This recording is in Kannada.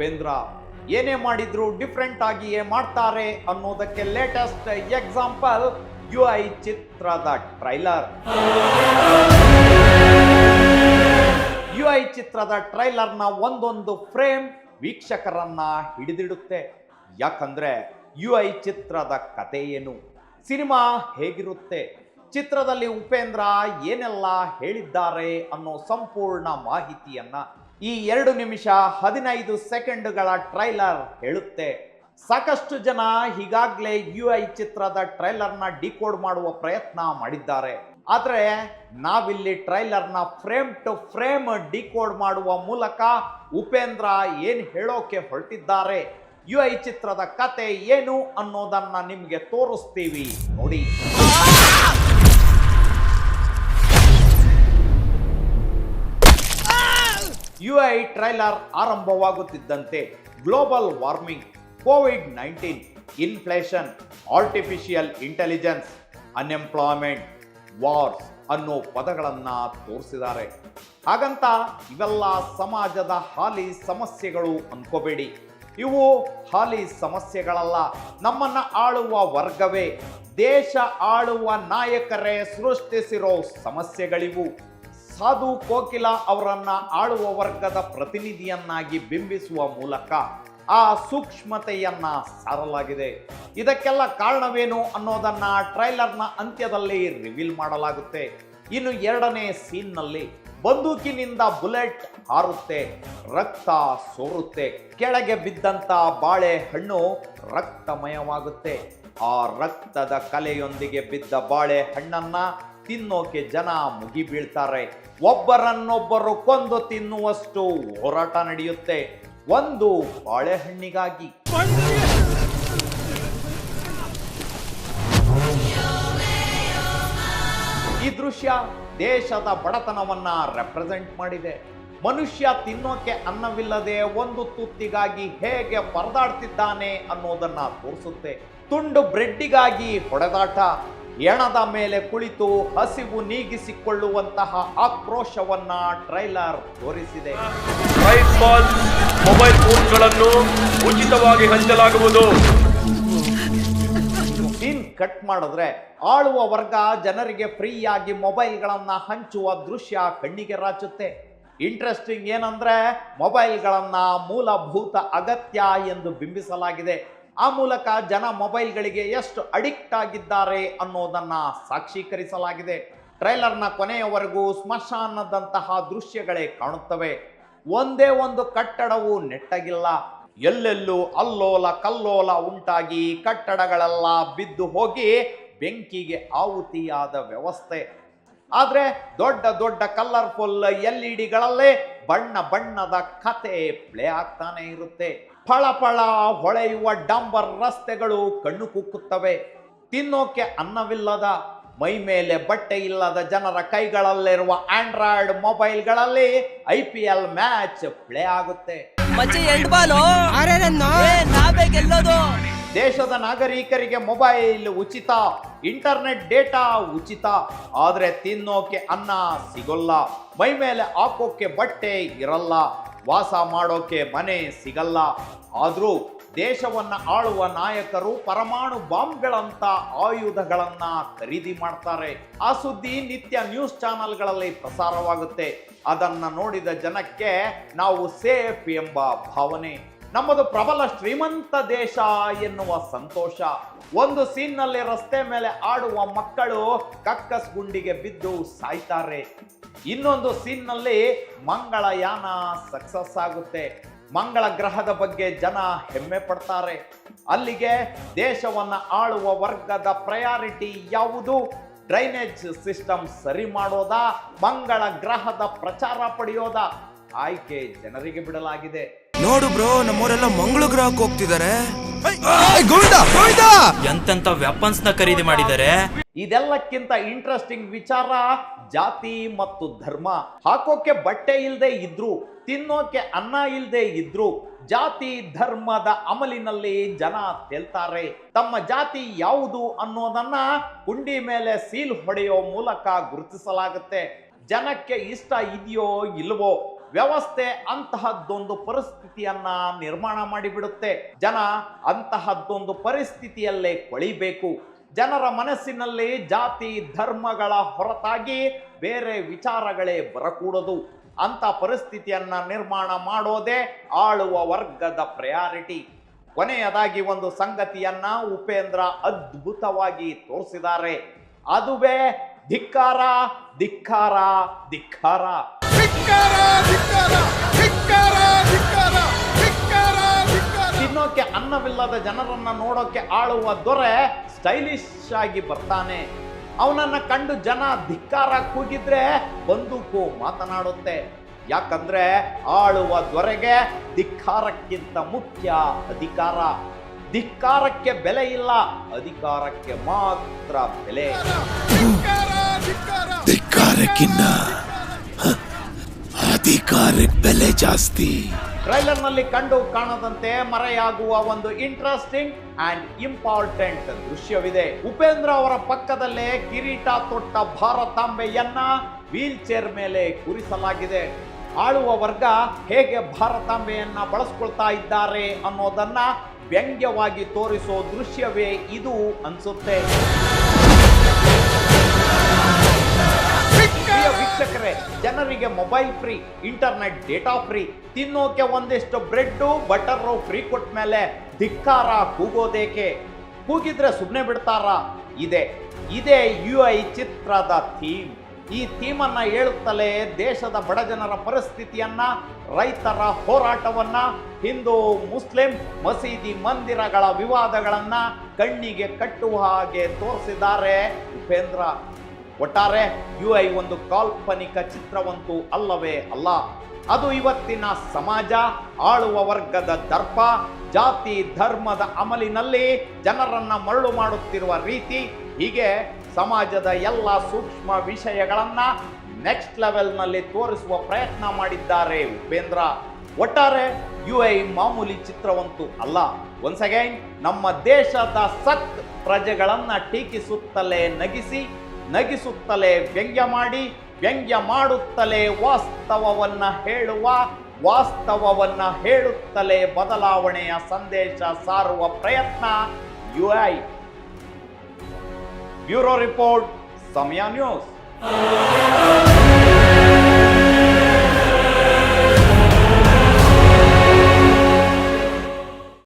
ಉಪೇಂದ್ರ. ಏನೇ ಮಾಡಿದ್ರು ಡಿಫ್ರೆಂಟ್ ಆಗಿಯೇ ಮಾಡ್ತಾರೆ ಅನ್ನೋದಕ್ಕೆ ಲೇಟೆಸ್ಟ್ ಎಕ್ಸಾಂಪಲ್ UI ಚಿತ್ರದ ಟ್ರೈಲರ್. UI ಚಿತ್ರದ ಟ್ರೈಲರ್ನ ಒಂದೊಂದು ಫ್ರೇಮ್ ವೀಕ್ಷಕರನ್ನ ಹಿಡಿದಿಡುತ್ತೆ. ಯಾಕಂದ್ರೆ UI ಚಿತ್ರದ ಕತೆ ಏನು, ಸಿನಿಮಾ ಹೇಗಿರುತ್ತೆ, ಚಿತ್ರದಲ್ಲಿ ಉಪೇಂದ್ರ ಏನೆಲ್ಲ ಹೇಳಿದ್ದಾರೆ ಅನ್ನೋ ಸಂಪೂರ್ಣ ಮಾಹಿತಿಯನ್ನ ಈ 2 ನಿಮಿಷ 15 ಸೆಕೆಂಡ್ಗಳ ಟ್ರೈಲರ್ ಹೇಳುತ್ತೆ. ಸಾಕಷ್ಟು ಜನ ಈಗಾಗಲೇ UI ಚಿತ್ರದ ಟ್ರೈಲರ್ನ ಡಿಕೋಡ್ ಮಾಡುವ ಪ್ರಯತ್ನ ಮಾಡಿದ್ದಾರೆ. ಆದ್ರೆ ನಾವಿಲ್ಲಿ ಟ್ರೈಲರ್ನ ಫ್ರೇಮ್ ಟು ಫ್ರೇಮ್ ಡಿಕೋಡ್ ಮಾಡುವ ಮೂಲಕ ಉಪೇಂದ್ರ ಏನ್ ಹೇಳೋಕೆ ಹೊರಟಿದ್ದಾರೆ, UI ಚಿತ್ರದ ಕತೆ ಏನು ಅನ್ನೋದನ್ನ ನಿಮ್ಗೆ ತೋರಿಸ್ತೀವಿ ನೋಡಿ. UI ಟ್ರೈಲರ್ ಆರಂಭವಾಗುತ್ತಿದ್ದಂತೆ global warming, COVID-19, inflation, artificial intelligence, unemployment, wars ಅನ್ನೋ ಪದಗಳನ್ನ ತೋರಿಸಿದ್ದಾರೆ. ಹಾಗಂತ ಇವೆಲ್ಲ ಸಮಾಜದ ಹಾಲಿ ಸಮಸ್ಯೆಗಳು ಅನ್ಕೋಬೇಡಿ. ಇವು ಹಾಲಿ ಸಮಸ್ಯೆಗಳಲ್ಲ, ನಮ್ಮನ್ನ ಆಳುವ ವರ್ಗವೇ, ದೇಶ ಆಳುವ ನಾಯಕರೇ ಸೃಷ್ಟಿಸಿರೋ ಸಮಸ್ಯೆಗಳಿವು. ಸಾಧು ಕೋಕಿಲ ಅವರನ್ನ ಆಳುವ ವರ್ಗದ ಪ್ರತಿನಿಧಿಯನ್ನಾಗಿ ಬಿಂಬಿಸುವ ಮೂಲಕ ಆ ಸೂಕ್ಷ್ಮತೆಯನ್ನ ಸಾರಲಾಗಿದೆ. ಇದಕ್ಕೆಲ್ಲ ಕಾರಣವೇನು ಅನ್ನೋದನ್ನ ಟ್ರೈಲರ್ನ ಅಂತ್ಯದಲ್ಲಿ ರಿವೀಲ್ ಮಾಡಲಾಗುತ್ತೆ. ಇನ್ನು 2ನೇ ಸೀನ್ನಲ್ಲಿ ಬಂದೂಕಿನಿಂದ ಬುಲೆಟ್ ಹಾರುತ್ತೆ, ರಕ್ತ ಸೋರುತ್ತೆ, ಕೆಳಗೆ ಬಿದ್ದಂತ ಬಾಳೆಹಣ್ಣು ರಕ್ತಮಯವಾಗುತ್ತೆ. ಆ ರಕ್ತದ ಕಲೆಯೊಂದಿಗೆ ಬಿದ್ದ ಬಾಳೆಹಣ್ಣನ್ನ ತಿನ್ನೋಕೆ ಜನ ಮುಗಿ ಬೀಳ್ತಾರೆ. ಒಬ್ಬರನ್ನೊಬ್ಬರು ಕೊಂದು ತಿನ್ನುವಷ್ಟು ಹೋರಾಟ ನಡೆಯುತ್ತೆ ಒಂದು ಬಾಳೆಹಣ್ಣಿಗಾಗಿ. ಈ ದೃಶ್ಯ ದೇಶದ ಬಡತನವನ್ನ ರೆಪ್ರೆಸೆಂಟ್ ಮಾಡಿದೆ. ಮನುಷ್ಯ ತಿನ್ನೋಕೆ ಅನ್ನವಿಲ್ಲದೆ ಒಂದು ತುತ್ತಿಗಾಗಿ ಹೇಗೆ ಪರದಾಡ್ತಿದ್ದಾನೆ ಅನ್ನೋದನ್ನ ತೋರಿಸುತ್ತೆ. ತುಂಡು ಬ್ರೆಡ್ಡಿಗಾಗಿ ಹೊಡೆದಾಟ, ಎಣದ ಮೇಲೆ ಕುಳಿತು ಹಸಿವು ನೀಗಿಸಿಕೊಳ್ಳುವಂತಹ ಆಕ್ರೋಶವನ್ನ ಟ್ರೈಲರ್ ತೋರಿಸಿದೆ. ಮೊಬೈಲ್ ಫೋನ್ಗಳನ್ನು ಉಚಿತವಾಗಿ ಹಂಚಲಾಗುವುದು. ಸೀನ್ ಕಟ್ ಮಾಡಿದ್ರೆ ಆಳುವ ವರ್ಗ ಜನರಿಗೆ ಫ್ರೀಯಾಗಿ ಮೊಬೈಲ್ಗಳನ್ನ ಹಂಚುವ ದೃಶ್ಯ ಕಣ್ಣಿಗೆ ರಾಚುತ್ತೆ. ಇಂಟ್ರೆಸ್ಟಿಂಗ್ ಏನಂದ್ರೆ ಮೊಬೈಲ್ಗಳನ್ನ ಮೂಲಭೂತ ಅಗತ್ಯ ಎಂದು ಬಿಂಬಿಸಲಾಗಿದೆ. ಆ ಮೂಲಕ ಜನ ಮೊಬೈಲ್ಗಳಿಗೆ ಎಷ್ಟು ಅಡಿಕ್ಟ್ ಆಗಿದ್ದಾರೆ ಅನ್ನೋದನ್ನ ಸಾಕ್ಷೀಕರಿಸಲಾಗಿದೆ. ಟ್ರೈಲರ್ನ ಕೊನೆಯವರೆಗೂ ಸ್ಮಶಾನದಂತಹ ದೃಶ್ಯಗಳೇ ಕಾಣುತ್ತವೆ. ಒಂದೇ ಒಂದು ಕಟ್ಟಡವು ನೆಟ್ಟಗಿಲ್ಲ. ಎಲ್ಲೆಲ್ಲೂ ಅಲ್ಲೋಲ ಕಲ್ಲೋಲ ಉಂಟಾಗಿ ಕಟ್ಟಡಗಳೆಲ್ಲ ಬಿದ್ದು ಹೋಗಿ ಬೆಂಕಿಗೆ ಆಹುತಿಯಾದ ವ್ಯವಸ್ಥೆ. ಆದ್ರೆ ದೊಡ್ಡ ದೊಡ್ಡ ಕಲರ್ಫುಲ್ LED-ಗಳಲ್ಲೇ ಬಣ್ಣ ಬಣ್ಣದ ಕತೆ ಪ್ಲೇ ಆಗ್ತಾನೆ ಇರುತ್ತೆ. ಫಳ ಫಳ ಹೊಳೆಯುವ ಡಾಂಬರ್ ರಸ್ತೆಗಳು ಕಣ್ಣು ಕುಕ್ಕುತ್ತವೆ. ತಿನ್ನೋಕೆ ಅನ್ನವಿಲ್ಲದ, ಮೈ ಮೇಲೆ ಬಟ್ಟೆ ಇಲ್ಲದ ಜನರ ಕೈಗಳಲ್ಲಿರುವ ಆಂಡ್ರಾಯ್ಡ್ ಮೊಬೈಲ್ಗಳಲ್ಲಿ IPL ಮ್ಯಾಚ್ ಪ್ಲೇ ಆಗುತ್ತೆ. ದೇಶದ ನಾಗರಿಕರಿಗೆ ಮೊಬೈಲ್ ಉಚಿತ, ಇಂಟರ್ನೆಟ್ ಡೇಟಾ ಉಚಿತ. ಆದ್ರೆ ತಿನ್ನೋಕೆ ಅನ್ನ ಸಿಗೋಲ್ಲ, ಮೈ ಮೇಲೆ ಹಾಕೋಕೆ ಬಟ್ಟೆ ಇರಲ್ಲ, ವಾಸ ಮಾಡೋಕೆ ಮನೆ ಸಿಗಲ್ಲ. ಆದ್ರೂ ದೇಶವನ್ನ ಆಳುವ ನಾಯಕರು ಪರಮಾಣು ಬಾಂಬ್ಗಳಂತ ಆಯುಧಗಳನ್ನ ಖರೀದಿ ಮಾಡ್ತಾರೆ. ಆ ಸುದ್ದಿ ನಿತ್ಯ ನ್ಯೂಸ್ ಚಾನೆಲ್ಗಳಲ್ಲಿ ಪ್ರಸಾರವಾಗುತ್ತೆ. ಅದನ್ನ ನೋಡಿದ ಜನಕ್ಕೆ ನಾವು ಸೇಫ್ ಎಂಬ ಭಾವನೆ, ನಮ್ಮದು ಪ್ರಬಲ ಶ್ರೀಮಂತ ದೇಶ ಎನ್ನುವ ಸಂತೋಷ. ಒಂದು ಸೀನ್ನಲ್ಲಿ ರಸ್ತೆ ಮೇಲೆ ಆಡುವ ಮಕ್ಕಳು ಕಕ್ಕಸ್ ಗುಂಡಿಗೆ ಬಿದ್ದು ಸಾಯ್ತಾರೆ. ಇನ್ನೊಂದು ಸೀನ್ನಲ್ಲಿ ಮಂಗಳಯಾನ ಸಕ್ಸಸ್ ಆಗುತ್ತೆ. ಮಂಗಳ ಗ್ರಹದ ಬಗ್ಗೆ ಜನ ಹೆಮ್ಮೆ ಪಡ್ತಾರೆ. ಅಲ್ಲಿಗೆ ದೇಶವನ್ನ ಆಳುವ ವರ್ಗದ ಪ್ರಯಾರಿಟಿ ಯಾವುದು? ಡ್ರೈನೇಜ್ ಸಿಸ್ಟಮ್ ಸರಿ ಮಾಡೋದಾ, ಮಂಗಳ ಗ್ರಹದ ಪ್ರಚಾರ ಪಡೆಯೋದ? ಆಯ್ಕೆ ಜನರಿಗೆ ಬಿಡಲಾಗಿದೆ. ನೋಡು ಬ್ರೋ, ನಮ್ಮವರೆಲ್ಲ ಮಂಗಳ ಗ್ರಹಕ್ಕೆ ಹೋಗ್ತಿದ್ದಾರೆ. ಎಂತೆಂತ ವೆಪನ್ಸ್ ನ ಖರೀದಿ ಮಾಡಿದ್ದಾರೆ. ಇದೆಲ್ಲಕ್ಕಿಂತ ಇಂಟ್ರೆಸ್ಟಿಂಗ್ ವಿಚಾರ ಜಾತಿ ಮತ್ತು ಧರ್ಮ. ಹಾಕೋಕೆ ಬಟ್ಟೆ ಇಲ್ಲದೆ ಇದ್ರು, ತಿನ್ನೋಕೆ ಅನ್ನ ಇಲ್ಲದೆ ಇದ್ರು, ಜಾತಿ ಧರ್ಮದ ಅಮಲಿನಲ್ಲಿ ಜನ ತೇಲ್ತಾರೆ. ತಮ್ಮ ಜಾತಿ ಯಾವುದು ಅನ್ನೋದನ್ನ ಕುಂಡಿ ಮೇಲೆ ಸೀಲ್ ಹೊಡೆಯೋ ಮೂಲಕ ಗುರುತಿಸಲಾಗುತ್ತೆ. ಜನಕ್ಕೆ ಇಷ್ಟ ಇದೆಯೋ ಇಲ್ವೋ, ವ್ಯವಸ್ಥೆ ಅಂತಹದ್ದೊಂದು ಪರಿಸ್ಥಿತಿಯನ್ನ ನಿರ್ಮಾಣ ಮಾಡಿಬಿಡುತ್ತೆ. ಜನ ಅಂತಹದ್ದೊಂದು ಪರಿಸ್ಥಿತಿಯಲ್ಲೇ ಕೊಳಿಬೇಕು. ಜನರ ಮನಸ್ಸಿನಲ್ಲಿ ಜಾತಿ ಧರ್ಮಗಳ ಹೊರತಾಗಿ ಬೇರೆ ವಿಚಾರಗಳೇ ಬರಕೂಡದು. ಅಂತ ಪರಿಸ್ಥಿತಿಯನ್ನ ನಿರ್ಮಾಣ ಮಾಡೋದೇ ಆಳುವ ವರ್ಗದ ಪ್ರಯಾರಿಟಿ. ಕೊನೆಯದಾಗಿ ಒಂದು ಸಂಗತಿಯನ್ನ ಉಪೇಂದ್ರ ಅದ್ಭುತವಾಗಿ ತೋರಿಸಿದ್ದಾರೆ. ಅದುವೇ ಧಿಕ್ಕಾರ ಧಿಕ್ಕಾರ ಧಿಕ್ಕಾರ. ತಿನ್ನೋಕೆ ಅನ್ನವಿಲ್ಲದ ಜನರನ್ನ ನೋಡೋಕೆ ಆಳುವ ದೊರೆ ಸ್ಟೈಲಿಶ್ ಆಗಿ ಬರ್ತಾನೆ. ಅವನನ್ನ ಕಂಡು ಜನ ಧಿಕ್ಕಾರ ಕೂಗಿದ್ರೆ ಬಂದೂಕು ಮಾತನಾಡುತ್ತೆ. ಯಾಕಂದ್ರೆ ಆಳುವ ದೊರೆಗೆ ಧಿಕ್ಕಾರಕ್ಕಿಂತ ಮುಖ್ಯ ಅಧಿಕಾರ. ಧಿಕ್ಕಾರಕ್ಕೆ ಬೆಲೆ ಇಲ್ಲ, ಅಧಿಕಾರಕ್ಕೆ ಮಾತ್ರ ಬೆಲೆ. ಧಿಕ್ಕಾರಕ್ಕಿನ್ನ ಅಧಿಕಾರಕ್ಕೆ ಬೆಲೆ ಜಾಸ್ತಿ. ಟ್ರೈಲರ್ ನಲ್ಲಿ ಕಂಡು ಕಾಣದಂತೆ ಮರೆಯಾಗುವ ಒಂದು ಇಂಟ್ರೆಸ್ಟಿಂಗ್ ಅಂಡ್ ಇಂಪಾರ್ಟೆಂಟ್ ದೃಶ್ಯವಿದೆ. ಉಪೇಂದ್ರ ಅವರ ಪಕ್ಕದಲ್ಲೇ ಕಿರೀಟ ತೊಟ್ಟ ಭಾರತಾಂಬೆಯನ್ನ ವೀಲ್ ಚೇರ್ ಮೇಲೆ ಕೂರಿಸಲಾಗಿದೆ. ಆಳುವ ವರ್ಗ ಹೇಗೆ ಭಾರತಾಂಬೆಯನ್ನ ಬಳಸ್ಕೊಳ್ತಾ ಇದ್ದಾರೆ ಅನ್ನೋದನ್ನ ವ್ಯಂಗ್ಯವಾಗಿ ತೋರಿಸೋ ದೃಶ್ಯವೇ ಇದು ಅನ್ಸುತ್ತೆ. ಪ್ರಿಯ ವೀಕ್ಷಕರೇ, ಜನರಿಗೆ mobile free, internet data free, ತಿನ್ನೋಕೆ ಒಂದಿಷ್ಟು ಬ್ರೆಡ್ ಬಟರ್ ಫ್ರೀ ಕೊಟ್ಟ ಮೇಲೆ ಧಿಕ್ಕಾರ ಕೂಗೋದೇಕೆ? ಕೂಗಿದ್ರೆ ಸುಮ್ಮನೆ ಬಿಡ್ತಾರ? ಇದೇ UI ಚಿತ್ರದ ಥೀಮ್. ಈ ಥೀಮನ್ನ ಹೇಳುತ್ತಲೇ ದೇಶದ ಬಡಜನರ ಪರಿಸ್ಥಿತಿಯನ್ನ, ರೈತರ ಹೋರಾಟವನ್ನ, ಹಿಂದೂ ಮುಸ್ಲಿಂ ಮಸೀದಿ ಮಂದಿರಗಳ ವಿವಾದಗಳನ್ನ ಕಣ್ಣಿಗೆ ಕಟ್ಟುವ ಹಾಗೆ ತೋರಿಸಿದ್ದಾರೆ ಉಪೇಂದ್ರ. ಒಟ್ಟಾರೆ UI ಒಂದು ಕಾಲ್ಪನಿಕ ಚಿತ್ರವಂತೂ ಅಲ್ಲವೇ ಅಲ್ಲ. ಅದು ಇವತ್ತಿನ ಸಮಾಜ, ಆಳುವ ವರ್ಗದ ದರ್ಪ, ಜಾತಿ ಧರ್ಮದ ಅಮಲಿನಲ್ಲಿ ಜನರನ್ನ ಮರಳು ಮಾಡುತ್ತಿರುವ ರೀತಿ, ಹೀಗೆ ಸಮಾಜದ ಎಲ್ಲ ಸೂಕ್ಷ್ಮ ವಿಷಯಗಳನ್ನ ನೆಕ್ಸ್ಟ್ ಲೆವೆಲ್ನಲ್ಲಿ ತೋರಿಸುವ ಪ್ರಯತ್ನ ಮಾಡಿದ್ದಾರೆ ಉಪೇಂದ್ರ. ಒಟ್ಟಾರೆ UI ಮಾಮೂಲಿ ಚಿತ್ರವಂತೂ ಅಲ್ಲ. ಒನ್ಸ್ ಅಗೈನ್ ನಮ್ಮ ದೇಶದ ಸಕ್ ಪ್ರಜೆಗಳನ್ನ ಟೀಕಿಸುತ್ತಲೇ ನಗಿಸುತ್ತಲೇ ವ್ಯಂಗ್ಯ ಮಾಡಿ, ವ್ಯಂಗ್ಯ ಮಾಡುತ್ತಲೇ ವಾಸ್ತವವನ್ನ ಹೇಳುತ್ತಲೇ ಬದಲಾವಣೆಯ ಸಂದೇಶ ಸಾರುವ ಪ್ರಯತ್ನ UI. ಬ್ಯೂರೋ ರಿಪೋರ್ಟ್, ಸಮಯ ನ್ಯೂಸ್.